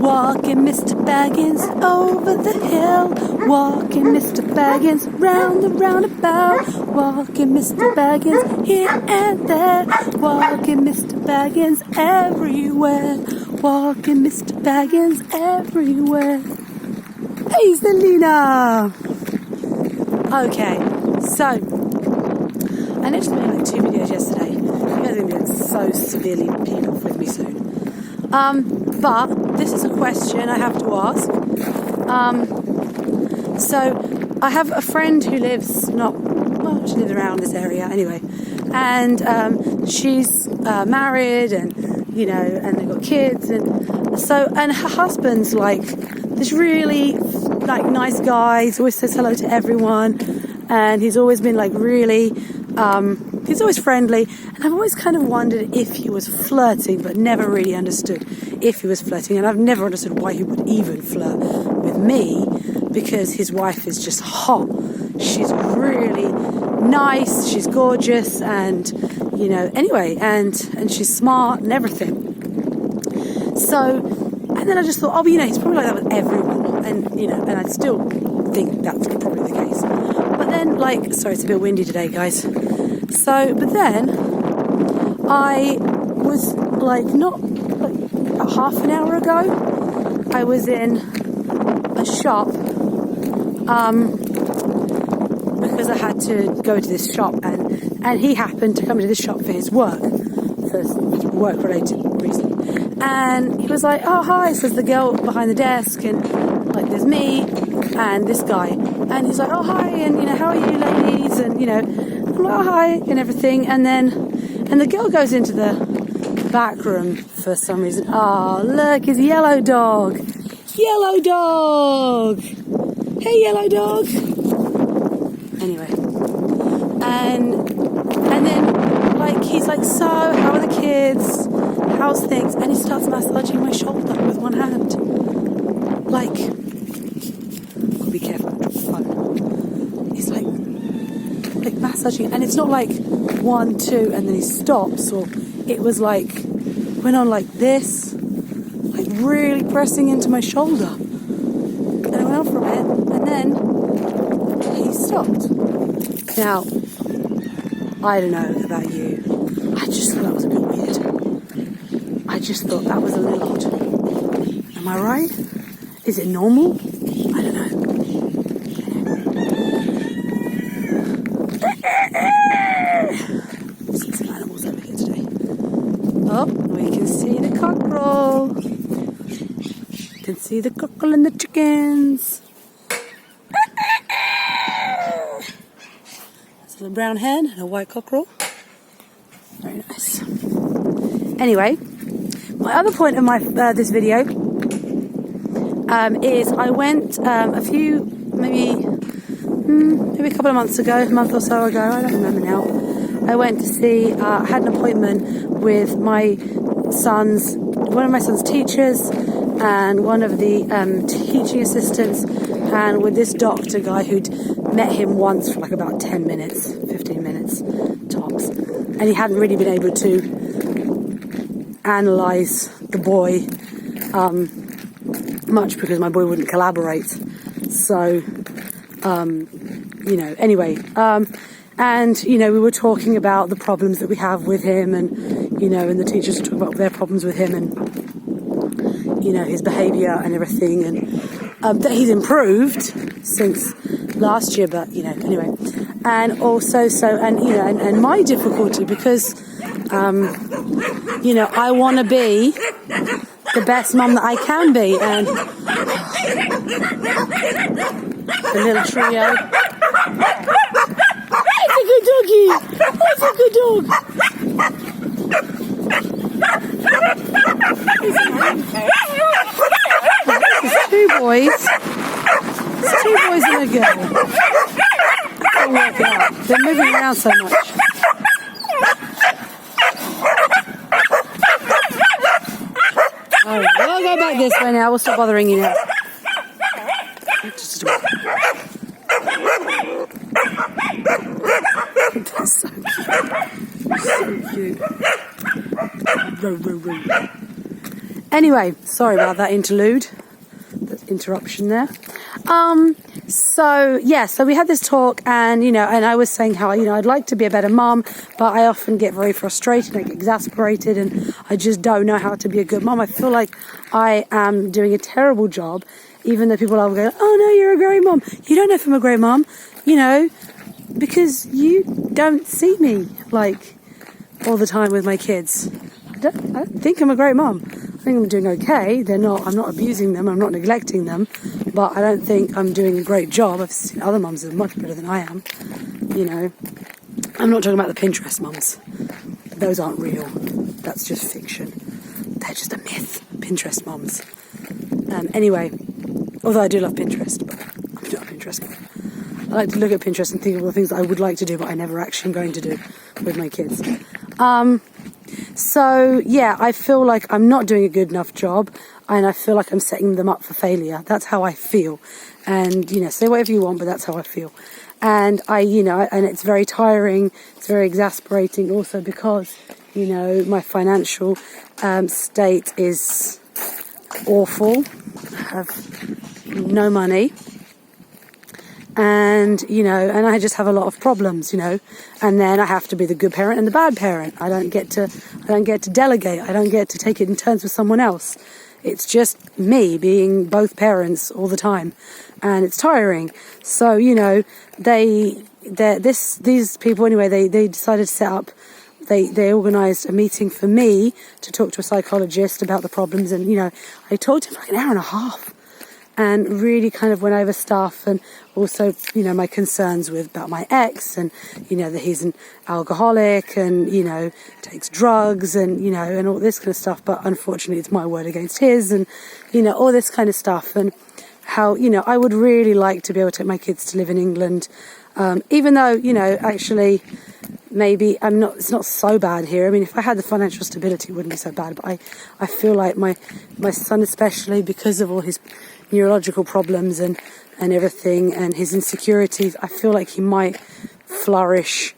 Walking Mr. Baggins over the hill. Walking Mr. Baggins round the roundabout. Walking Mr. Baggins here and there. Walking Mr. Baggins everywhere. Walking Mr. Baggins everywhere. Hey, Selena! Okay, so I literally made like 2 videos yesterday. You guys are going to be so severely peed off with me soon. But this is a question I have to ask. So I have a friend who lives she lives around this area anyway, and she's married, and and they've got kids, and her husband's like this really like nice guy. He always says hello to everyone, and he's always been like really he's always friendly, and I've always kind of wondered if he was flirting, but never really understood if he was flirting. And I've never understood why he would even flirt with me, because his wife is just hot. She's really nice, she's gorgeous, and anyway, and she's smart and everything. So, and then I just thought, he's probably like that with everyone, and I still think that's probably the case. But then, sorry, it's a bit windy today, guys. So, but then I was about half an hour ago, I was in a shop because I had to go to this shop, and he happened to come into this shop for his work, for work-related reason. And he was like, "Oh, hi," says the girl behind the desk, and there's me and this guy, and he's like, "Oh, hi," and how are you ladies, and I'm like, "Oh, hi," and everything, and the girl goes into the back room for some reason. Oh, look, it's Yellow Dog. Yellow Dog. Hey, Yellow Dog. Anyway, and then he's like, "So, how are the kids? How's things?" And he starts massaging my shoulder with one hand. Be careful, I'll drop the phone. He's like massaging, and it's not like 1, 2, and then he stops, or it was went on like this, really pressing into my shoulder. And I went on for a bit, and then he stopped. Now, I don't know about you, I just thought that was a bit weird. I just thought that was a little odd. Am I right? Is it normal? I don't know. I've seen some animals over here today. Oh, we can see the cockerel. You can see the cockerel and the chickens. There's a little brown hen and a white cockerel. Very nice. Anyway, my other point of this video is I went maybe a couple of months ago, a month or so ago, I don't remember now. I went to see, I had an appointment with one of my son's teachers, and one of the teaching assistants, and with this doctor guy who'd met him once for about 10 minutes, 15 minutes tops, and he hadn't really been able to analyse the boy much, because my boy wouldn't collaborate. So, anyway, and, we were talking about the problems that we have with him, and, and the teachers were talking about their problems with him, and, his behaviour and everything, and that he's improved since last year, but, anyway. And also, and my difficulty, because, I want to be the best mum that I can be, and the little trio. It's a good doggy. It's a good dog. It's 2 boys. It's 2 boys and a girl. I can't work it out. They're moving around so much. Alright, we'll go back this way now. We'll stop bothering you now. Just a minute. That's so cute. So cute. Row, row, row. Anyway, sorry about that interlude, that interruption there. So we had this talk, and I was saying how I'd like to be a better mum, but I often get very frustrated, I get exasperated, and I just don't know how to be a good mum. I feel like I am doing a terrible job, even though people are going, "Oh no, you're a great mum." You don't know if I'm a great mum, because you don't see me like all the time with my kids. I don't think I'm a great mum. I think I'm doing okay. I'm not abusing them, I'm not neglecting them, but I don't think I'm doing a great job. I've seen other mums that are much better than I am. I'm not talking about the Pinterest mums. Those aren't real. That's just fiction. They're just a myth. Pinterest mums. Anyway, although I do love Pinterest, but I'm not a Pinterest mum. I like to look at Pinterest and think of all the things that I would like to do, but I never actually am going to do with my kids. I feel like I'm not doing a good enough job, and I feel like I'm setting them up for failure. That's how I feel. And, say whatever you want, but that's how I feel. And and it's very tiring, it's very exasperating also because, my financial state is awful. I have no money. And, and I just have a lot of problems, and then I have to be the good parent and the bad parent. I don't get to delegate. I don't get to take it in turns with someone else. It's just me being both parents all the time, and it's tiring. So, these people anyway, they decided to set up, they organised a meeting for me to talk to a psychologist about the problems. And, I talked to him for like an hour and a half. And really kind of went over stuff, and also, my concerns about my ex, and, that he's an alcoholic and, takes drugs and, and all this kind of stuff. But unfortunately, it's my word against his, and, all this kind of stuff. And how, I would really like to be able to take my kids to live in England. Even though, actually, maybe it's not so bad here. I mean, if I had the financial stability, it wouldn't be so bad. But I feel like my son, especially because of all his neurological problems and everything, and his insecurities, I feel like he might flourish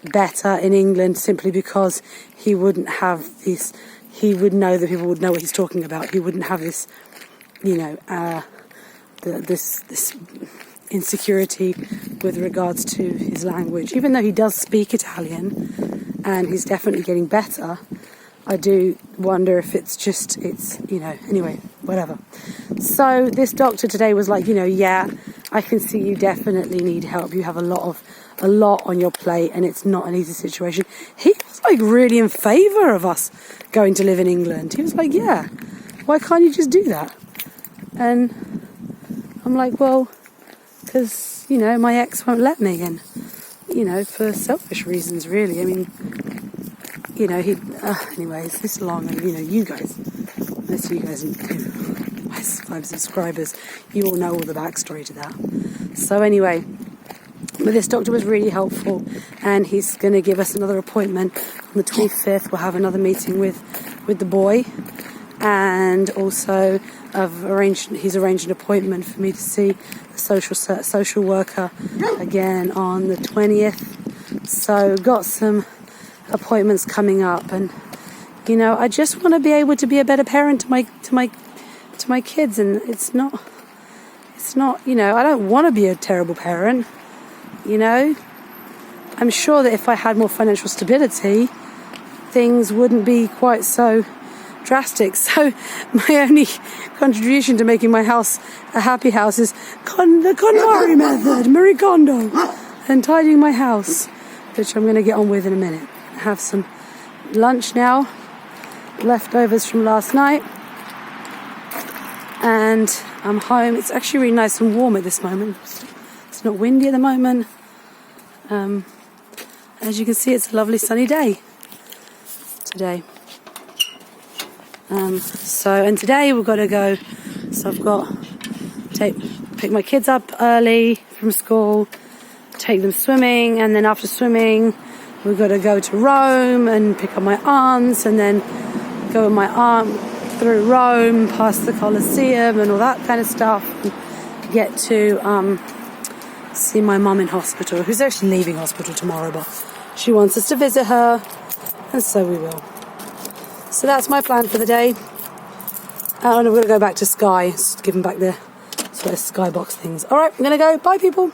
better in England simply because he wouldn't have this, he would know that people would know what he's talking about. He wouldn't have this, this insecurity with regards to his language. Even though he does speak Italian and he's definitely getting better, I do wonder if anyway, whatever. So this doctor today was like, yeah, I can see you definitely need help. You have a lot on your plate, and it's not an easy situation. He was like really in favour of us going to live in England. He was like, yeah, why can't you just do that? And I'm like, well, because, my ex won't let me, and, for selfish reasons, really. I mean, anyway, it's this long, and, you guys, unless you guys, my 5 subscribers, you all know all the backstory to that. So anyway, but this doctor was really helpful, and he's going to give us another appointment on the 25th. We'll have another meeting with the boy, and also he's arranged an appointment for me to see the social worker again on the 20th. So got some appointments coming up, and I just want to be able to be a better parent to my kids, and it's not I don't want to be a terrible parent. I'm sure that if I had more financial stability, things wouldn't be quite so drastic. So my only contribution to making my house a happy house is the KonMari method, Marie Kondo, and tidying my house, which I'm going to get on with in a minute. Have some lunch now, leftovers from last night, and I'm home. It's actually really nice and warm at this moment. It's not windy at the moment. As you can see, it's a lovely sunny day today. And today we've got to go. So I've got to pick my kids up early from school, take them swimming, and then after swimming, we've got to go to Rome and pick up my aunts, and then go with my aunt through Rome, past the Colosseum and all that kind of stuff, and get to see my mum in hospital, who's actually leaving hospital tomorrow, but she wants us to visit her, and so we will. So that's my plan for the day. And I'm going to go back to Sky, give them back their skybox things. Alright, I'm going to go. Bye, people.